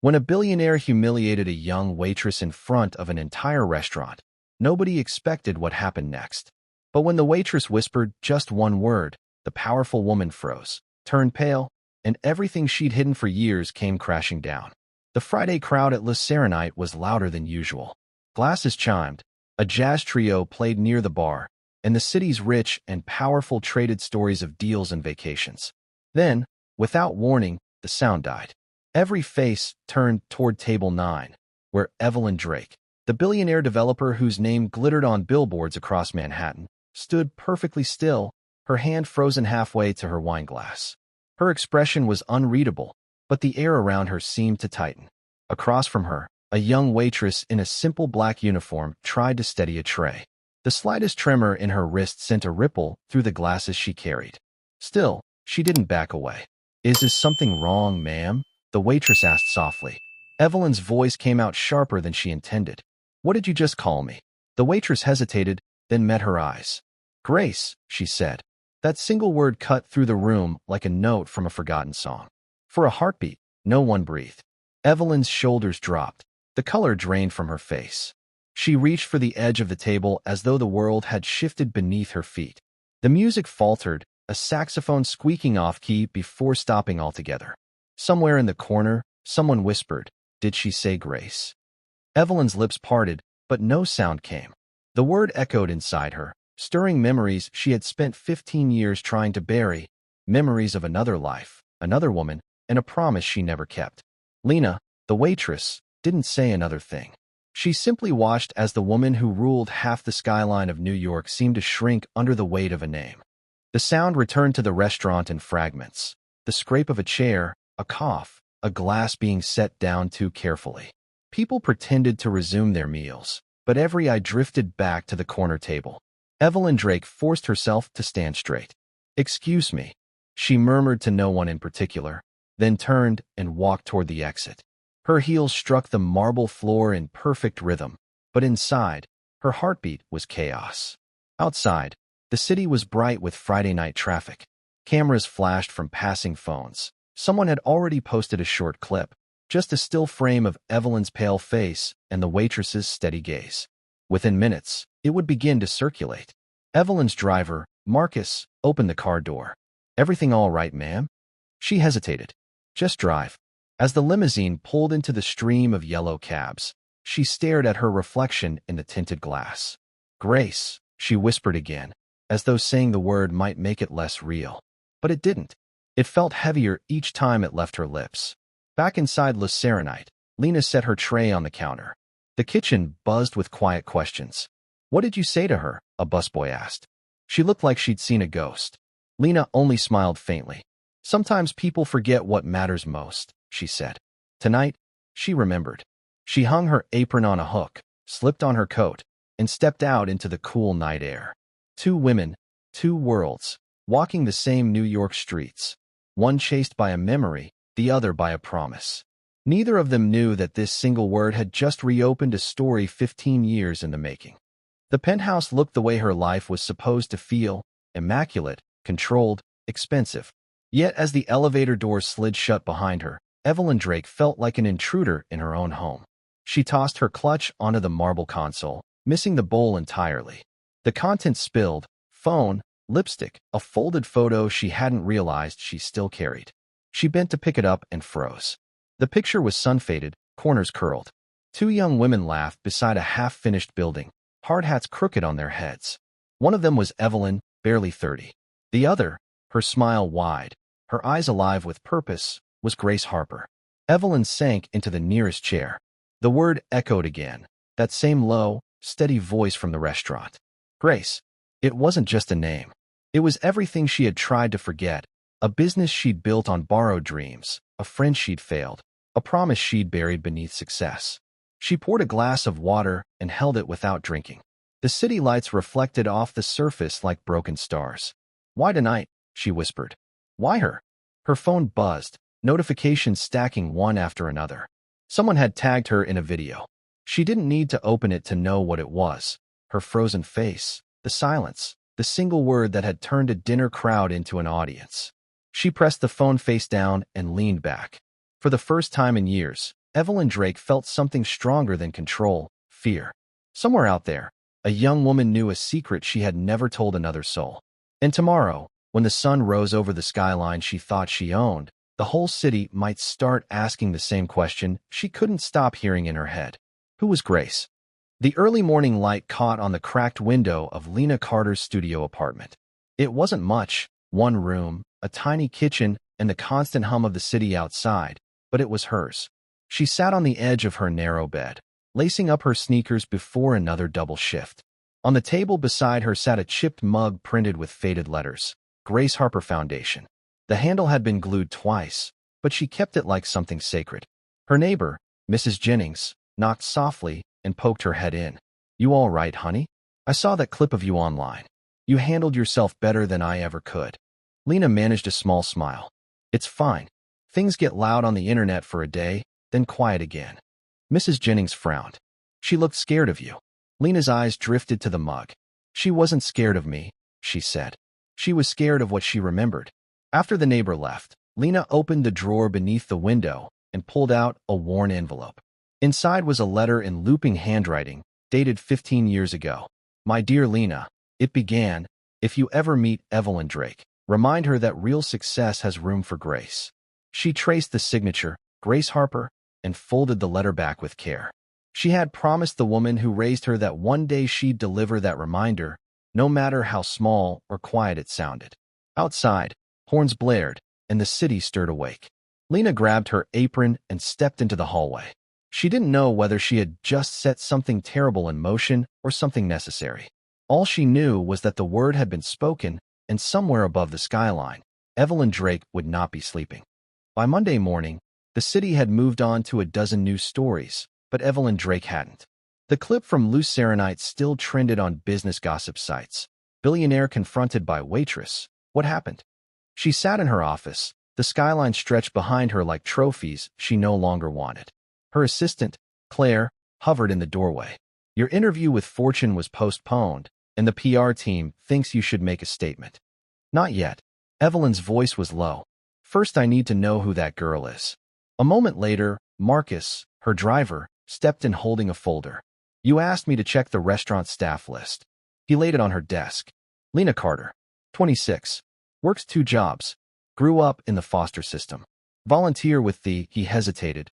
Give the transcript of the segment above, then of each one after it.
When a billionaire humiliated a young waitress in front of an entire restaurant, nobody expected what happened next. But when the waitress whispered just one word, the powerful woman froze, turned pale, and everything she'd hidden for years came crashing down. The Friday crowd at Le Serenite was louder than usual. Glasses chimed, a jazz trio played near the bar, and the city's rich and powerful traded stories of deals and vacations. Then, without warning, the sound died. Every face turned toward Table 9, where Evelyn Drake, the billionaire developer whose name glittered on billboards across Manhattan, stood perfectly still, her hand frozen halfway to her wine glass. Her expression was unreadable, but the air around her seemed to tighten. Across from her, a young waitress in a simple black uniform tried to steady a tray. The slightest tremor in her wrist sent a ripple through the glasses she carried. Still, she didn't back away. "Is something wrong, ma'am?" the waitress asked softly. Evelyn's voice came out sharper than she intended. "What did you just call me?" The waitress hesitated, then met her eyes. "Grace," she said. That single word cut through the room like a note from a forgotten song. For a heartbeat, no one breathed. Evelyn's shoulders dropped. The color drained from her face. She reached for the edge of the table as though the world had shifted beneath her feet. The music faltered, a saxophone squeaking off-key before stopping altogether. Somewhere in the corner, someone whispered, "Did she say Grace?" Evelyn's lips parted, but no sound came. The word echoed inside her, stirring memories she had spent 15 years trying to bury, memories of another life, another woman, and a promise she never kept. Lena, the waitress, didn't say another thing. She simply watched as the woman who ruled half the skyline of New York seemed to shrink under the weight of a name. The sound returned to the restaurant in fragments. The scrape of a chair, a cough, a glass being set down too carefully. People pretended to resume their meals, but every eye drifted back to the corner table. Evelyn Drake forced herself to stand straight. "Excuse me," she murmured to no one in particular, then turned and walked toward the exit. Her heels struck the marble floor in perfect rhythm, but inside, her heartbeat was chaos. Outside, the city was bright with Friday night traffic. Cameras flashed from passing phones. Someone had already posted a short clip, just a still frame of Evelyn's pale face and the waitress's steady gaze. Within minutes, it would begin to circulate. Evelyn's driver, Marcus, opened the car door. "Everything all right, ma'am?" She hesitated. "Just drive." As the limousine pulled into the stream of yellow cabs, she stared at her reflection in the tinted glass. "Grace," she whispered again, as though saying the word might make it less real. But it didn't. It felt heavier each time it left her lips. Back inside Le Serenite, Lena set her tray on the counter. The kitchen buzzed with quiet questions. "What did you say to her?" a busboy asked. She looked like she'd seen a ghost. Lena only smiled faintly. "Sometimes people forget what matters most," she said. Tonight, she remembered. She hung her apron on a hook, slipped on her coat, and stepped out into the cool night air. Two women, two worlds, walking the same New York streets. One chased by a memory, the other by a promise. Neither of them knew that this single word had just reopened a story 15 years in the making. The penthouse looked the way her life was supposed to feel, immaculate, controlled, expensive. Yet as the elevator doors slid shut behind her, Evelyn Drake felt like an intruder in her own home. She tossed her clutch onto the marble console, missing the bowl entirely. The contents spilled: phone, lipstick, a folded photo she hadn't realized she still carried. She bent to pick it up and froze. The picture was sun-faded, corners curled. Two young women laughed beside a half-finished building, hard hats crooked on their heads. One of them was Evelyn, barely 30. The other, her smile wide, her eyes alive with purpose, was Grace Harper. Evelyn sank into the nearest chair. The word echoed again, that same low, steady voice from the restaurant. Grace. It wasn't just a name. It was everything she had tried to forget, a business she'd built on borrowed dreams, a friend she'd failed, a promise she'd buried beneath success. She poured a glass of water and held it without drinking. The city lights reflected off the surface like broken stars. "Why tonight?" she whispered. "Why her?" Her phone buzzed, notifications stacking one after another. Someone had tagged her in a video. She didn't need to open it to know what it was. Her frozen face, the silence, the single word that had turned a dinner crowd into an audience. She pressed the phone face down and leaned back. For the first time in years, Evelyn Drake felt something stronger than control, fear. Somewhere out there, a young woman knew a secret she had never told another soul. And tomorrow, when the sun rose over the skyline she thought she owned, the whole city might start asking the same question she couldn't stop hearing in her head. Who was Grace? The early morning light caught on the cracked window of Lena Carter's studio apartment. It wasn't much, one room, a tiny kitchen, and the constant hum of the city outside, but it was hers. She sat on the edge of her narrow bed, lacing up her sneakers before another double shift. On the table beside her sat a chipped mug printed with faded letters, Grace Harper Foundation. The handle had been glued twice, but she kept it like something sacred. Her neighbor, Mrs. Jennings, knocked softly and poked her head in. "You all right, honey? I saw that clip of you online. You handled yourself better than I ever could." Lena managed a small smile. "It's fine. Things get loud on the internet for a day, then quiet again." Mrs. Jennings frowned. "She looked scared of you." Lena's eyes drifted to the mug. "She wasn't scared of me," she said. "She was scared of what she remembered." After the neighbor left, Lena opened the drawer beneath the window and pulled out a worn envelope. Inside was a letter in looping handwriting, dated 15 years ago. "My dear Lena," it began, "if you ever meet Evelyn Drake, remind her that real success has room for grace." She traced the signature, Grace Harper, and folded the letter back with care. She had promised the woman who raised her that one day she'd deliver that reminder, no matter how small or quiet it sounded. Outside, horns blared, and the city stirred awake. Lena grabbed her apron and stepped into the hallway. She didn't know whether she had just set something terrible in motion or something necessary. All she knew was that the word had been spoken, and somewhere above the skyline, Evelyn Drake would not be sleeping. By Monday morning, the city had moved on to a dozen news stories, but Evelyn Drake hadn't. The clip from Loose Serenite still trended on business gossip sites. Billionaire confronted by Waitress. What happened? She sat in her office, the skyline stretched behind her like trophies she no longer wanted. Her assistant, Claire, hovered in the doorway. "Your interview with Fortune was postponed, and the PR team thinks you should make a statement." "Not yet." Evelyn's voice was low. "First, I need to know who that girl is." A moment later, Marcus, her driver, stepped in holding a folder. "You asked me to check the restaurant staff list." He laid it on her desk. "Lena Carter, 26, works 2 jobs, grew up in the foster system. Volunteer with the," he hesitated,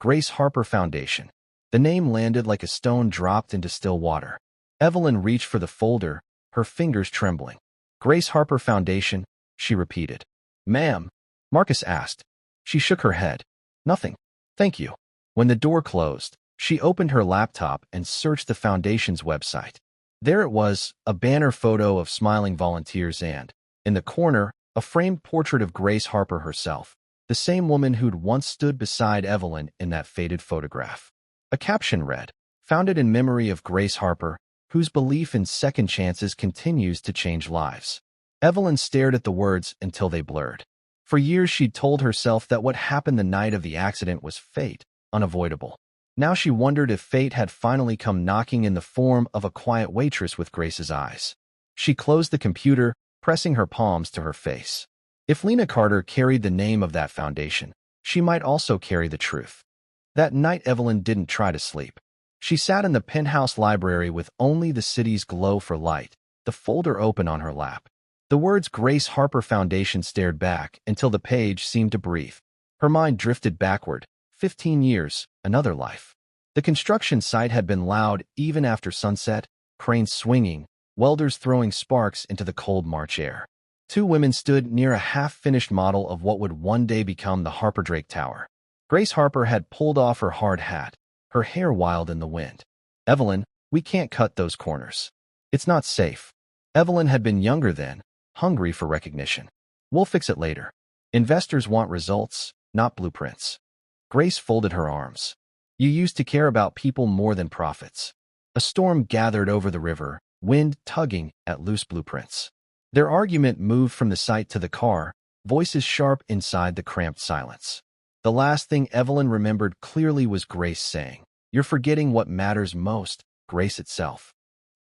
"Grace Harper Foundation." The name landed like a stone dropped into still water. Evelyn reached for the folder, her fingers trembling. "Grace Harper Foundation," she repeated. "Ma'am?" Marcus asked. She shook her head. "Nothing. Thank you." When the door closed, she opened her laptop and searched the foundation's website. There it was, a banner photo of smiling volunteers and, in the corner, a framed portrait of Grace Harper herself, the same woman who'd once stood beside Evelyn in that faded photograph. A caption read, "Founded in memory of Grace Harper, whose belief in second chances continues to change lives." Evelyn stared at the words until they blurred. For years she'd told herself that what happened the night of the accident was fate, unavoidable. Now she wondered if fate had finally come knocking in the form of a quiet waitress with Grace's eyes. She closed the computer, pressing her palms to her face. If Lena Carter carried the name of that foundation, she might also carry the truth. That night Evelyn didn't try to sleep. She sat in the penthouse library with only the city's glow for light, the folder open on her lap. The words Grace Harper Foundation stared back until the page seemed to breathe. Her mind drifted backward. 15 years, another life. The construction site had been loud even after sunset, cranes swinging, welders throwing sparks into the cold March air. 2 women stood near a half-finished model of what would one day become the Harper Drake Tower. Grace Harper had pulled off her hard hat, her hair wild in the wind. "Evelyn, we can't cut those corners. It's not safe." Evelyn had been younger then, hungry for recognition. "We'll fix it later. Investors want results, not blueprints." Grace folded her arms. "You used to care about people more than profits." A storm gathered over the river, wind tugging at loose blueprints. Their argument moved from the site to the car, voices sharp inside the cramped silence. The last thing Evelyn remembered clearly was Grace saying, "You're forgetting what matters most, Grace itself."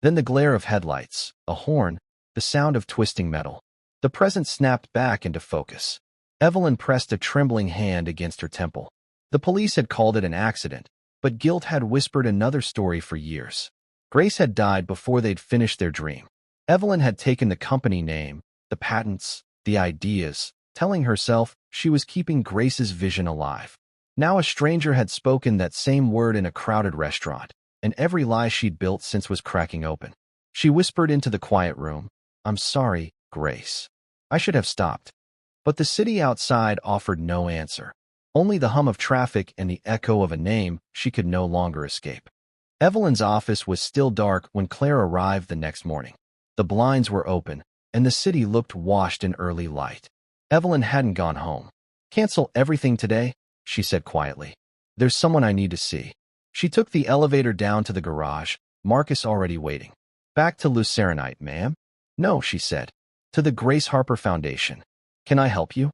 Then the glare of headlights, a horn, the sound of twisting metal. The present snapped back into focus. Evelyn pressed a trembling hand against her temple. The police had called it an accident, but guilt had whispered another story for years. Grace had died before they'd finished their dream. Evelyn had taken the company name, the patents, the ideas, telling herself she was keeping Grace's vision alive. Now a stranger had spoken that same word in a crowded restaurant, and every lie she'd built since was cracking open. She whispered into the quiet room, "I'm sorry, Grace. I should have stopped." But the city outside offered no answer. Only the hum of traffic and the echo of a name she could no longer escape. Evelyn's office was still dark when Claire arrived the next morning. The blinds were open, and the city looked washed in early light. Evelyn hadn't gone home. "Cancel everything today," she said quietly. "There's someone I need to see." She took the elevator down to the garage, Marcus already waiting. "Back to Luceronite, ma'am?" "No," she said. "To the Grace Harper Foundation. Can I help you?"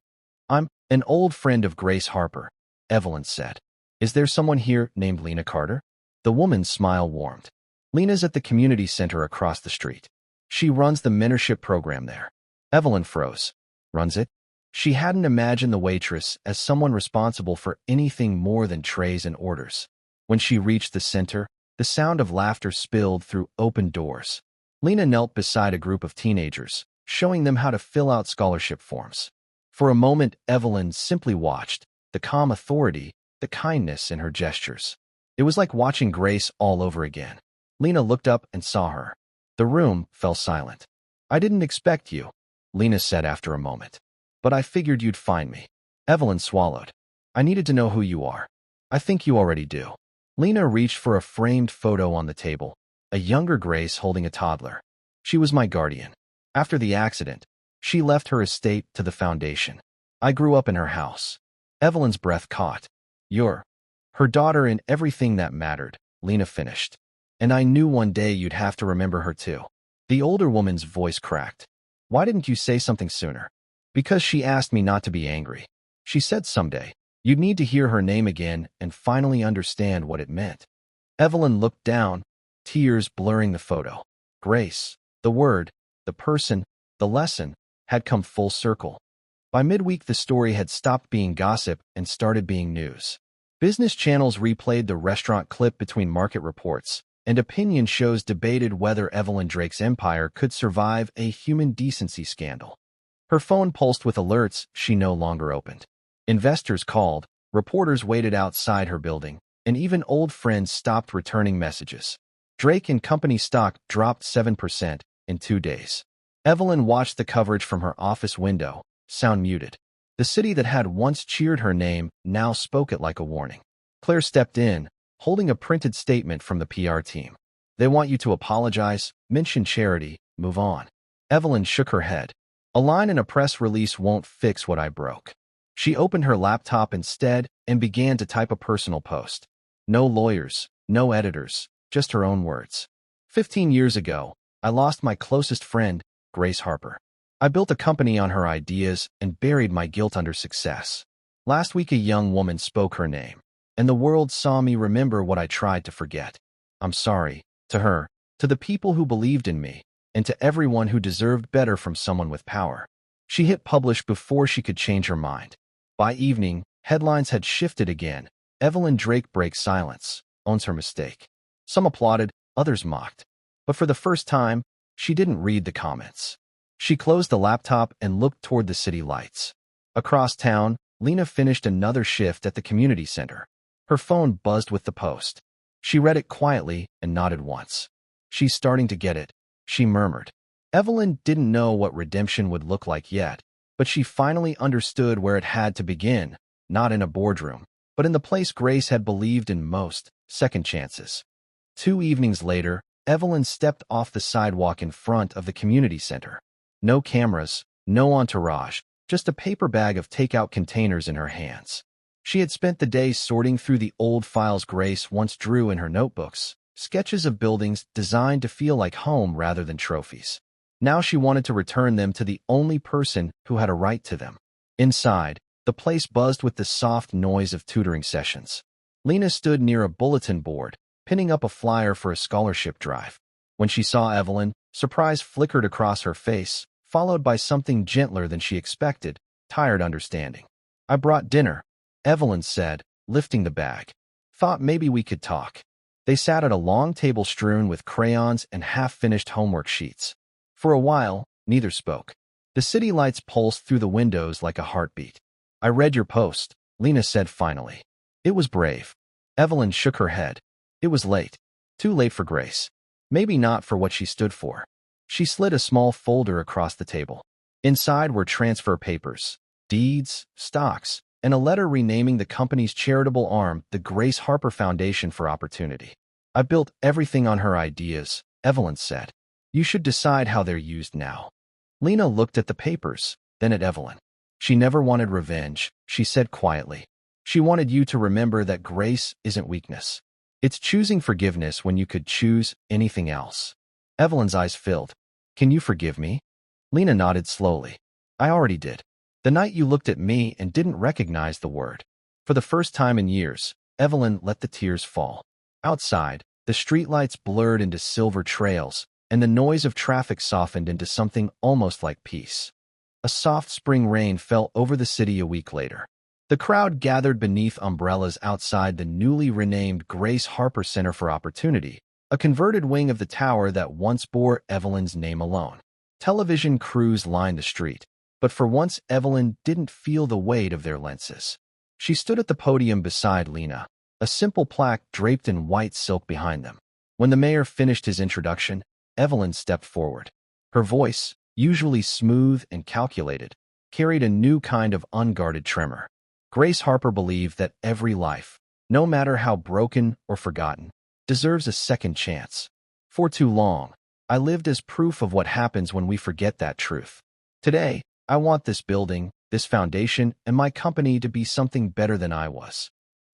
"I'm an old friend of Grace Harper," Evelyn said. "Is there someone here named Lena Carter?" The woman's smile warmed. "Lena's at the community center across the street. She runs the mentorship program there." Evelyn froze. "Runs it?" She hadn't imagined the waitress as someone responsible for anything more than trays and orders. When she reached the center, the sound of laughter spilled through open doors. Lena knelt beside a group of teenagers, showing them how to fill out scholarship forms. For a moment, Evelyn simply watched, the calm authority, the kindness in her gestures. It was like watching Grace all over again. Lena looked up and saw her. The room fell silent. "I didn't expect you," Lena said after a moment. "But I figured you'd find me." Evelyn swallowed. "I needed to know who you are." "I think you already do." Lena reached for a framed photo on the table, a younger Grace holding a toddler. "She was my guardian. After the accident, she left her estate to the foundation. I grew up in her house." Evelyn's breath caught. "You're her daughter in everything that mattered," Lena finished. "And I knew one day you'd have to remember her too." The older woman's voice cracked. "Why didn't you say something sooner?" "Because she asked me not to be angry. She said someday you'd need to hear her name again and finally understand what it meant." Evelyn looked down, tears blurring the photo. Grace, the word, the person, the lesson, had come full circle. By midweek, the story had stopped being gossip and started being news. Business channels replayed the restaurant clip between market reports, and opinion shows debated whether Evelyn Drake's empire could survive a human decency scandal. Her phone pulsed with alerts she no longer opened. Investors called, reporters waited outside her building, and even old friends stopped returning messages. Drake and Company stock dropped 7% in 2 days. Evelyn watched the coverage from her office window, sound muted. The city that had once cheered her name now spoke it like a warning. Claire stepped in, holding a printed statement from the PR team. "They want you to apologize, mention charity, move on." Evelyn shook her head. "A line in a press release won't fix what I broke." She opened her laptop instead and began to type a personal post. No lawyers, no editors, just her own words. 15 years ago, I lost my closest friend, Grace Harper. I built a company on her ideas and buried my guilt under success. Last week, a young woman spoke her name, and the world saw me remember what I tried to forget. I'm sorry, to her, to the people who believed in me, and to everyone who deserved better from someone with power. She hit publish before she could change her mind. By evening, headlines had shifted again. Evelyn Drake breaks silence, owns her mistake. Some applauded, others mocked. But for the first time, she didn't read the comments. She closed the laptop and looked toward the city lights. Across town, Lena finished another shift at the community center. Her phone buzzed with the post. She read it quietly and nodded once. "She's starting to get it," she murmured. Evelyn didn't know what redemption would look like yet, but she finally understood where it had to begin, not in a boardroom, but in the place Grace had believed in most, second chances. 2 evenings later, Evelyn stepped off the sidewalk in front of the community center. No cameras, no entourage, just a paper bag of takeout containers in her hands. She had spent the day sorting through the old files Grace once drew in her notebooks, sketches of buildings designed to feel like home rather than trophies. Now she wanted to return them to the only person who had a right to them. Inside, the place buzzed with the soft noise of tutoring sessions. Lena stood near a bulletin board, pinning up a flyer for a scholarship drive. When she saw Evelyn, surprise flickered across her face, followed by something gentler than she expected, tired understanding. "I brought dinner," Evelyn said, lifting the bag. Thought maybe we could talk. They sat at a long table strewn with crayons and half-finished homework sheets. For a while, neither spoke. The city lights pulsed through the windows like a heartbeat. I read your post, Lena said finally. It was brave. Evelyn shook her head. It was late. Too late for Grace. Maybe not for what she stood for. She slid a small folder across the table. Inside were transfer papers, deeds, stocks, and a letter renaming the company's charitable arm the Grace Harper Foundation for Opportunity. I built everything on her ideas, Evelyn said. You should decide how they're used now. Lena looked at the papers, then at Evelyn. She never wanted revenge, she said quietly. She wanted you to remember that grace isn't weakness. It's choosing forgiveness when you could choose anything else. Evelyn's eyes filled. Can you forgive me? Lena nodded slowly. I already did. The night you looked at me and didn't recognize the word. For the first time in years, Evelyn let the tears fall. Outside, the streetlights blurred into silver trails, and the noise of traffic softened into something almost like peace. A soft spring rain fell over the city a week later. The crowd gathered beneath umbrellas outside the newly renamed Grace Harper Center for Opportunity, a converted wing of the tower that once bore Evelyn's name alone. Television crews lined the street, but for once Evelyn didn't feel the weight of their lenses. She stood at the podium beside Lena, a simple plaque draped in white silk behind them. When the mayor finished his introduction, Evelyn stepped forward. Her voice, usually smooth and calculated, carried a new kind of unguarded tremor. Grace Harper believed that every life, no matter how broken or forgotten, deserves a second chance. For too long, I lived as proof of what happens when we forget that truth. Today, I want this building, this foundation, and my company to be something better than I was.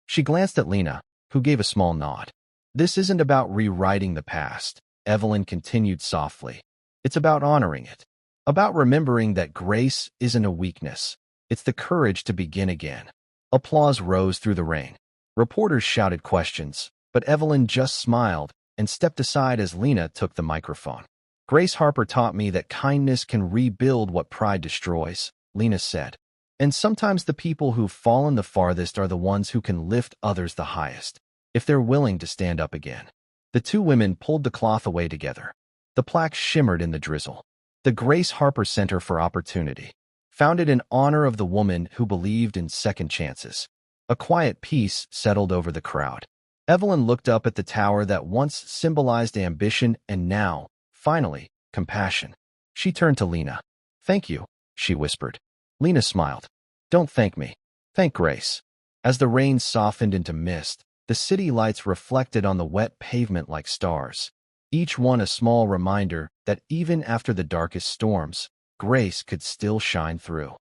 She glanced at Lena, who gave a small nod. This isn't about rewriting the past, Evelyn continued softly. It's about honoring it. About remembering that grace isn't a weakness. It's the courage to begin again. Applause rose through the rain. Reporters shouted questions, but Evelyn just smiled and stepped aside as Lena took the microphone. Grace Harper taught me that kindness can rebuild what pride destroys, Lena said. And sometimes the people who've fallen the farthest are the ones who can lift others the highest, if they're willing to stand up again. The two women pulled the cloth away together. The plaque shimmered in the drizzle. The Grace Harper Center for Opportunity, founded in honor of the woman who believed in second chances. A quiet peace settled over the crowd. Evelyn looked up at the tower that once symbolized ambition and now, finally, compassion. She turned to Lena. Thank you, she whispered. Lena smiled. Don't thank me. Thank Grace. As the rain softened into mist, the city lights reflected on the wet pavement like stars, each one a small reminder that even after the darkest storms, grace could still shine through.